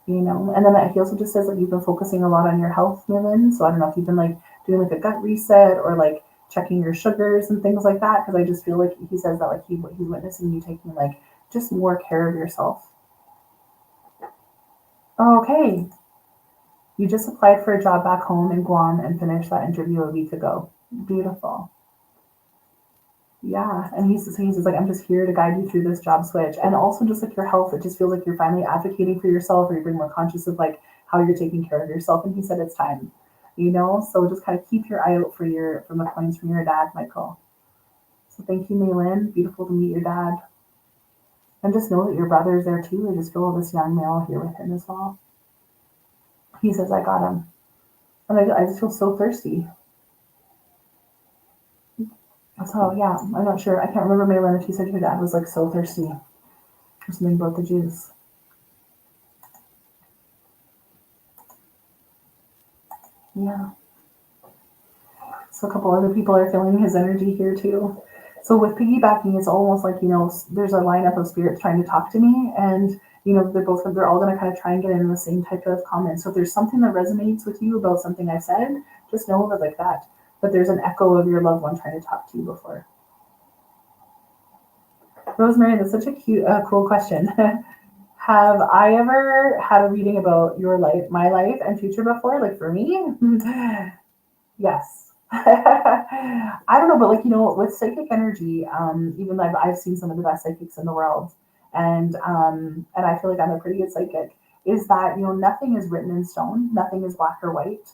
And then he also just says that you've been focusing a lot on your health, Malin. So I don't know if you've been like doing like a gut reset or like checking your sugars and things like that. Because I just feel like he says that like he's witnessing you taking like just more care of yourself. Okay, you just applied for a job back home in Guam and finished that interview a week ago. Beautiful. Yeah, and he says like I'm just here to guide you through this job switch, and also just like your health. It just feels like you're finally advocating for yourself, or you're being more conscious of like how you're taking care of yourself. And he said it's time, So just kind of keep your eye out from the coins from your dad, Michael. So thank you, Malin. Beautiful to meet your dad, and just know that your brother is there too. I just feel this young male here with him as well. He says I got him, and I just feel so thirsty. So yeah, I'm not sure. I can't remember Malin if you said your dad was like so thirsty or something about the juice. Yeah. So a couple other people are feeling his energy here too. So with piggybacking, it's almost like there's a lineup of spirits trying to talk to me, and they're all going to kind of try and get in the same type of comment. So if there's something that resonates with you about something I've said, just know that like that. But there's an echo of your loved one trying to talk to you before. Rosemary, that's such a cute, cool question. Have I ever had a reading about your life, my life, and future before? Like for me? Yes. I don't know, but like with psychic energy, even though I've seen some of the best psychics in the world, and I feel like I'm a pretty good psychic. Is that nothing is written in stone, nothing is black or white.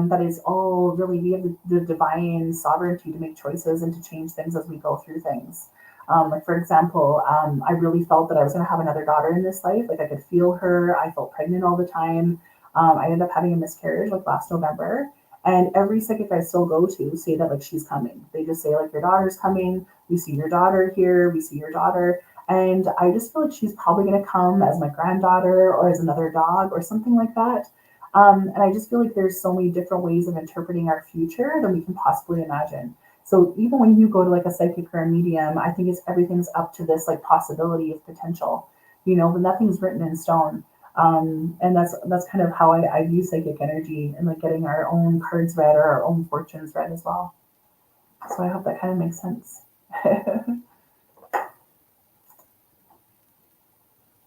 That is all really we have the divine sovereignty to make choices and to change things as we go through things. Like for example, I really felt that I was going to have another daughter in this life. Like I could feel her. I felt pregnant all the time. I ended up having a miscarriage like last November. And every psychic I still go to say that like she's coming. They just say like your daughter's coming. We see your daughter here. We see your daughter. And I just feel like she's probably going to come as my granddaughter or as another dog or something like that. And I just feel like there's so many different ways of interpreting our future than we can possibly imagine. So even when you go to like a psychic or a medium, I think everything's up to this like possibility of potential, but nothing's written in stone. And that's kind of how I view psychic energy and like getting our own cards read or our own fortunes read as well. So I hope that kind of makes sense.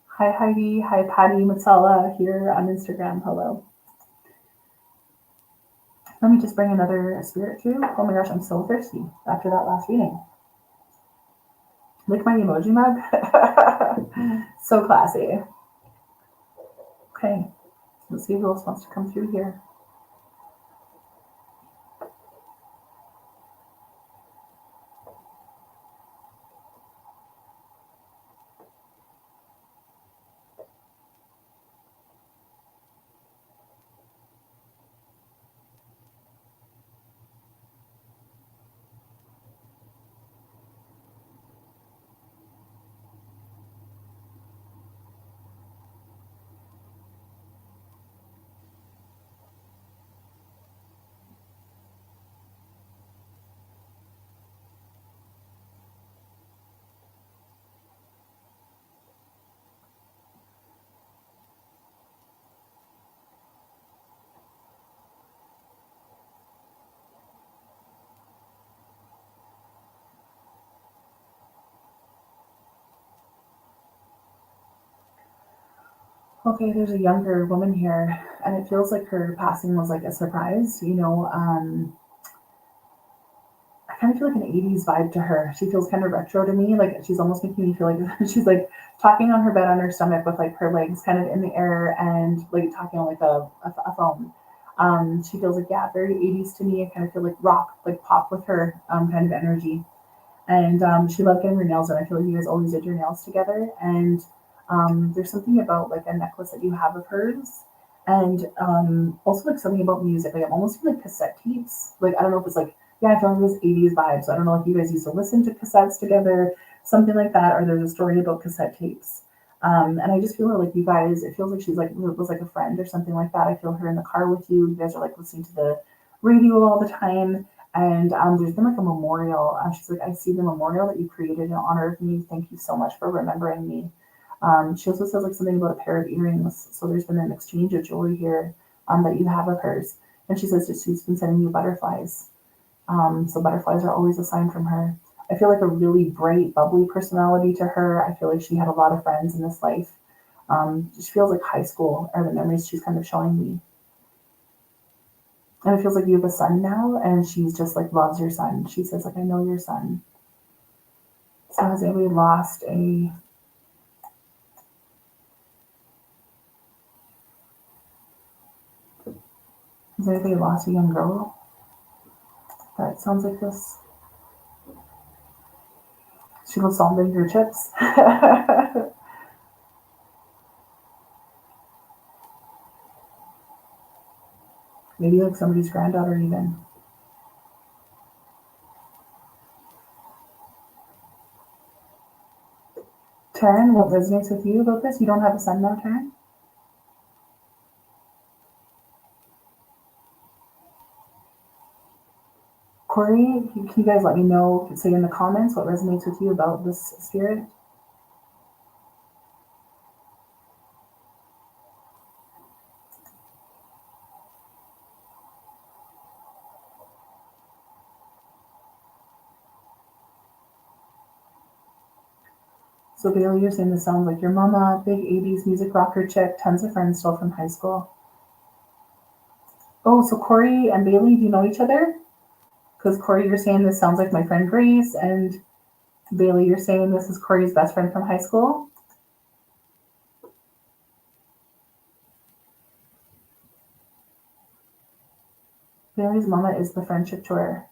Hi Heidi, hi Patty Matsala here on Instagram. Hello. Let me just bring another spirit through. Oh my gosh, I'm so thirsty after that last reading. Lick my emoji mug. So classy. Okay, let's see who else wants to come through here. Okay, there's a younger woman here, and it feels like her passing was like a surprise. I kind of feel like an 80s vibe to her. She feels kind of retro to me. Like she's almost making me feel like she's like talking on her bed on her stomach with like her legs kind of in the air and like talking on like a phone. She feels like, yeah, very 80s to me. I kind of feel like rock, like pop with her kind of energy. And she loved getting her nails done. I feel like you guys always did your nails together. And there's something about like a necklace that you have of hers. And also like something about music. Like I'm almost feeling like cassette tapes. Like I don't know if it's like, yeah, I feel like this 80s vibe. So I don't know if you guys used to listen to cassettes together, something like that, or there's a story about cassette tapes. And I just feel like you guys, it feels like she's like was like a friend or something like that. I feel her in the car with you. You guys are like listening to the radio all the time. And there's been like a memorial. She's like, I see the memorial that you created in honor of me. Thank you so much for remembering me. She also says like something about a pair of earrings. So there's been an exchange of jewelry here that you have of hers. And she says that she's been sending you butterflies. So butterflies are always a sign from her. I feel like a really bright, bubbly personality to her. I feel like she had a lot of friends in this life. She feels like high school are the memories she's kind of showing me. And it feels like you have a son now, and she's just like loves your son. She says like, I know your son. So has anybody lost a? Has anybody lost a young girl? That sounds like this. She was salting her chips. Maybe like somebody's granddaughter even. Taryn, what resonates with you about this? You don't have a son now, Taryn? Corey, can you guys let me know, say in the comments, what resonates with you about this spirit? So Bailey, you're saying this sounds like your mama, big 80s music rocker chick, tons of friends still from high school. Oh, so Corey and Bailey, do you know each other? Because Corey, you're saying this sounds like my friend Grace, and Bailey, you're saying this is Corey's best friend from high school. Bailey's mama is the friendship tour.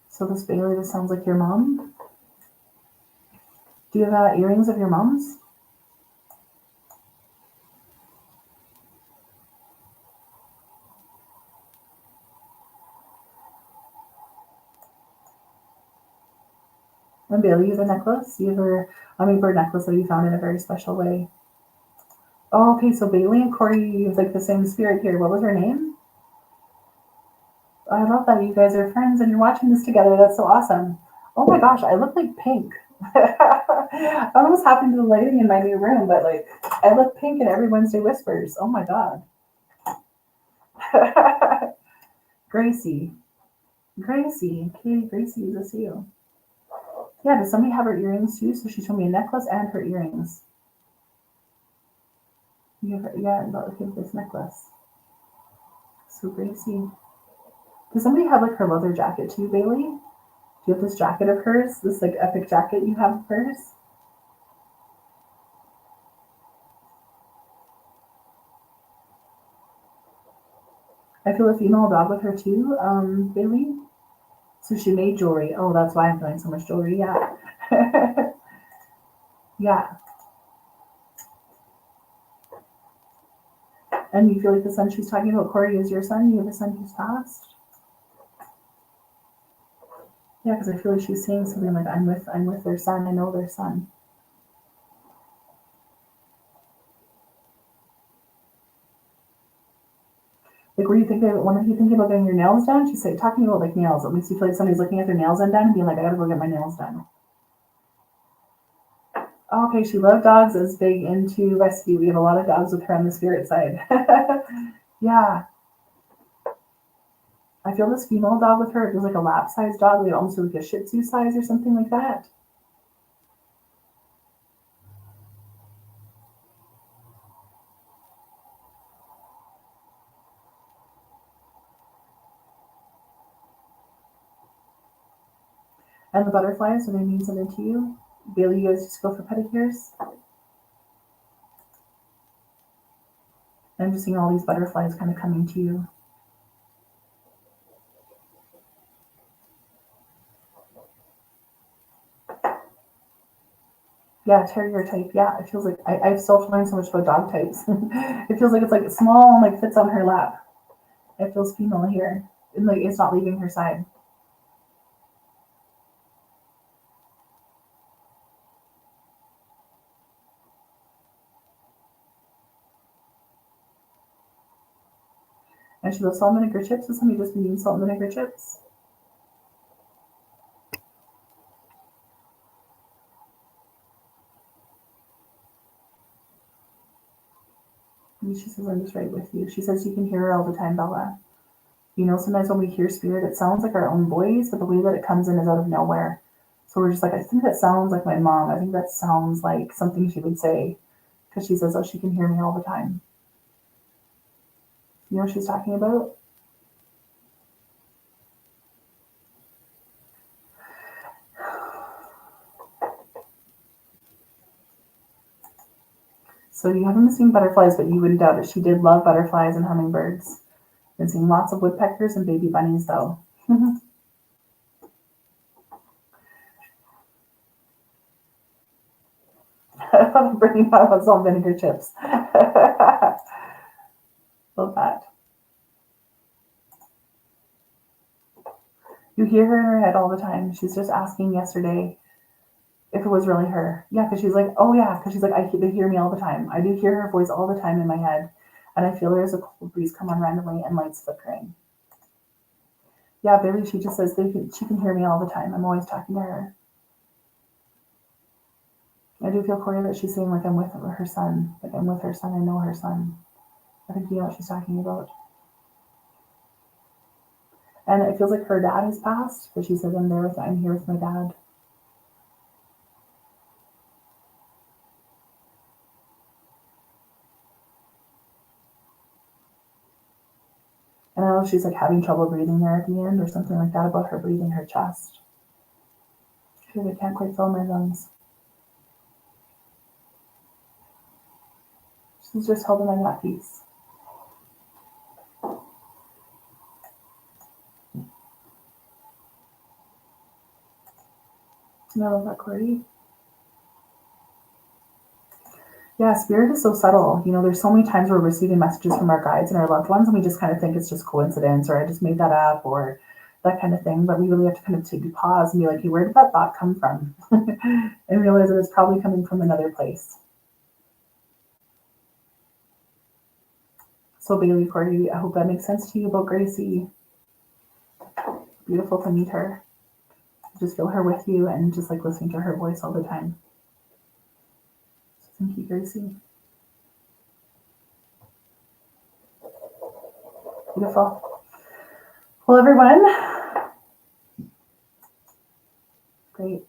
So this Bailey, this sounds like your mom. Do you have earrings of your mom's? And Bailey, you have a necklace. You have a hummingbird necklace that you found in a very special way. Oh, okay. So Bailey and Corey, you have like the same spirit here. What was her name? I love that you guys are friends and you're watching this together. That's so awesome. Oh my gosh, I look like pink. I don't know what's happened to the lighting in my new room, but like I look pink in every Wednesday Whispers. Oh my god. Gracie. Gracie. Okay, Gracie, is this you? Yeah, does somebody have her earrings too? So she showed me a necklace and her earrings. You have her, yeah, look at this necklace. So Gracie. Does somebody have like her leather jacket too, Bailey? Do you have this jacket of hers? This like epic jacket you have of hers? I feel a female dog with her too, Bailey. So she made jewelry. Oh, that's why I'm feeling so much jewelry. Yeah. Yeah. And you feel like the son she's talking about, Corey, is your son? You have a son who's passed? Yeah, because I feel like she's saying something like, I'm with their son. I know their son. Like, were you thinking? When are you thinking about getting your nails done? She's like talking about like nails. It makes you feel like somebody's looking at their nails undone and being like, I gotta go get my nails done. Oh, okay, she loved dogs. Is big into rescue. We have a lot of dogs with her on the spirit side. Yeah, I feel this female dog with her. It feels like a lap size dog. Like almost like a Shih Tzu size or something like that. And the butterflies, do they mean something to you? Bailey, you guys just go for pedicures? I'm just seeing all these butterflies kind of coming to you. Yeah, terrier type. Yeah, it feels like I've still learned so much about dog types. It feels like it's like small and like fits on her lap. It feels female here. And like it's not leaving her side. And she loves salt and vinegar chips. Does somebody just mean salt and vinegar chips? And she says, I'm just right with you. She says you can hear her all the time, Bella. You know, sometimes when we hear spirit, it sounds like our own voice, but the way that it comes in is out of nowhere. So we're just like, I think that sounds like my mom. I think that sounds like something she would say. Because she says, oh, she can hear me all the time. You know what she's talking about? So you haven't seen butterflies, but you wouldn't doubt it. She did love butterflies and hummingbirds. Been seeing lots of woodpeckers and baby bunnies, though. Bringing out salt vinegar chips. Love that. You hear her in her head all the time. She's just asking yesterday if it was really her. Yeah, because she's like, oh yeah, because she's like, they hear me all the time. I do hear her voice all the time in my head, and I feel there's a cold breeze come on randomly and lights flickering. Yeah, Bailey, she just says she can hear me all the time. I'm always talking to her. I do feel, Corey, that she's saying like I'm with her son. Like I'm with her son. I know her son. I think you know what she's talking about. And it feels like her dad has passed, but she says I'm here with my dad. And I don't know if she's like having trouble breathing there at the end or something like that about her breathing her chest. She's like, I can't quite fill my lungs. She's just holding on that piece. And I love that, Corey. Yeah, spirit is so subtle. You know, there's so many times we're receiving messages from our guides and our loved ones, and we just kind of think it's just coincidence or I just made that up or that kind of thing. But we really have to kind of take a pause and be like, hey, where did that thought come from? And realize that it's probably coming from another place. So Bailey, Cordy, I hope that makes sense to you about Gracie. Beautiful to meet her. Just feel her with you and just like listening to her voice all the time. So thank you, Gracie. Beautiful. Well, everyone. Great.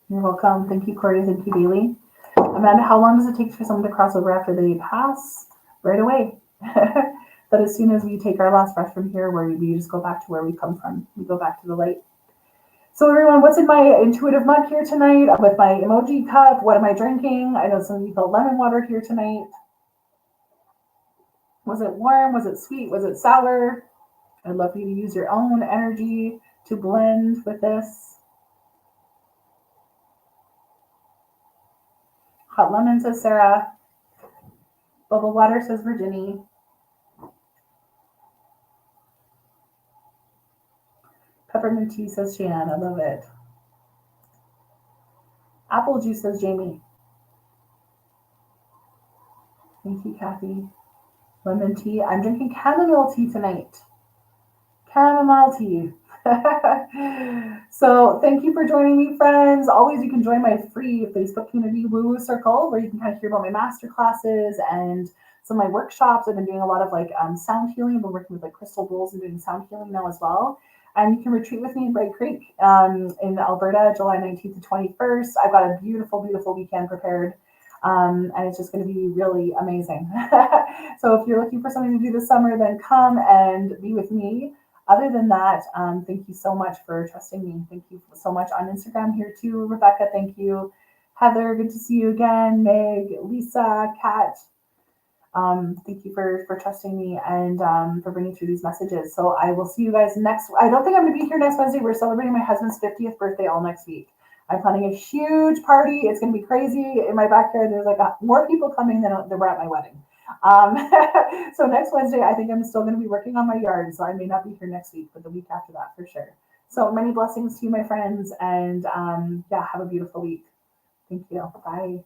You're welcome. Thank you, Corey. Thank you, Bailey. Amanda, how long does it take for someone to cross over after they pass? Right away. But as soon as we take our last breath from here, where we just go back to where we come from, we go back to the light. So everyone, what's in my intuitive mug here tonight? With my emoji cup, what am I drinking? I know some of you felt lemon water here tonight. Was it warm? Was it sweet? Was it sour? I'd love for you to use your own energy to blend with this. Hot lemon, says Sarah. Bubble water, says Virginie. Peppermint tea, says Shan. I love it. Apple juice, says Jamie. Thank you, Kathy. Lemon tea. I'm drinking chamomile tea tonight. Chamomile tea. So thank you for joining me, friends. Always, you can join my free Facebook community Woo Woo Circle, where you can kind of hear about my master classes and some of my workshops. I've been doing a lot of like sound healing. I've been working with like crystal bowls and doing sound healing now as well. And you can retreat with me in Bright Creek in Alberta, July 19th to 21st. I've got a beautiful, beautiful weekend prepared. And it's just going to be really amazing. So if you're looking for something to do this summer, then come and be with me. other than that, thank you so much for trusting me. Thank you so much on Instagram here too, Rebecca. Thank you, Heather. Good to see you again. Meg, Lisa, Kat. Thank you for trusting me and for bringing through these messages. So I will see you guys next. I don't think I'm going to be here next Wednesday. We're celebrating my husband's 50th birthday all next week. I'm planning a huge party. It's going to be crazy in my backyard. There's like more people coming than were at my wedding. So next Wednesday, I think I'm still going to be working on my yard. So I may not be here next week, but the week after that for sure. So many blessings to you, my friends. And yeah, have a beautiful week. Thank you. Bye.